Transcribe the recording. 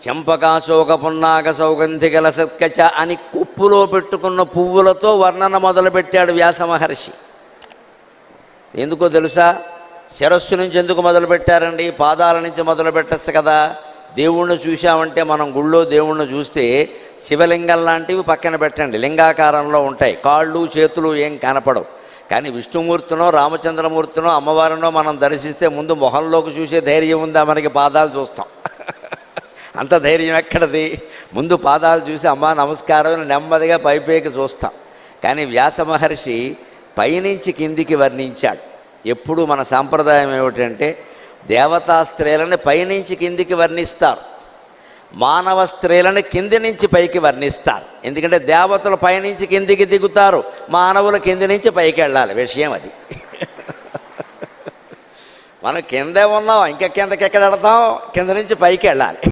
చెంపకాశోక పున్నాగ సౌగంధికల సత్కచ అని కుప్పులో పెట్టుకున్న పువ్వులతో వర్ణన మొదలుపెట్టాడు వ్యాస మహర్షి. ఎందుకో తెలుసా? శిరస్సు నుంచి ఎందుకు మొదలుపెట్టారండి? పాదాల నుంచి మొదలు పెట్టచ్చు కదా. దేవుణ్ణి చూశామంటే మనం గుళ్ళో దేవుణ్ణి చూస్తే శివలింగం లాంటివి పక్కన పెట్టండి, లింగాకారంలో ఉంటాయి, కాళ్ళు చేతులు ఏం కనపడవు. కానీ విష్ణుమూర్తినో రామచంద్రమూర్తినో అమ్మవారినో మనం దర్శిస్తే ముందు మొహంలోకి చూసే ధైర్యం ఉందా మనకి? పాదాలు చూస్తాం. అంత ధైర్యం ఎక్కడది? ముందు పాదాలు చూసి అమ్మా నమస్కారం అని నెమ్మదిగా పైపైకి చూస్తాం. కానీ వ్యాస మహర్షి పైనుంచి కిందికి వర్ణించాడు. ఎప్పుడు మన సాంప్రదాయం ఏమిటంటే దేవతా స్త్రీలను పైనుంచి కిందికి వర్ణిస్తారు, మానవ స్త్రీలను కింది నుంచి పైకి వర్ణిస్తారు. ఎందుకంటే దేవతలు పైనుంచి కిందికి దిగుతారు, మానవులు కింది నుంచి పైకి వెళ్ళాలి. విషయం అది. మనం కిందే ఉన్నాం, ఇంకా కిందకి ఎక్కడ వెళతాం? కింద నుంచి పైకి వెళ్ళాలి.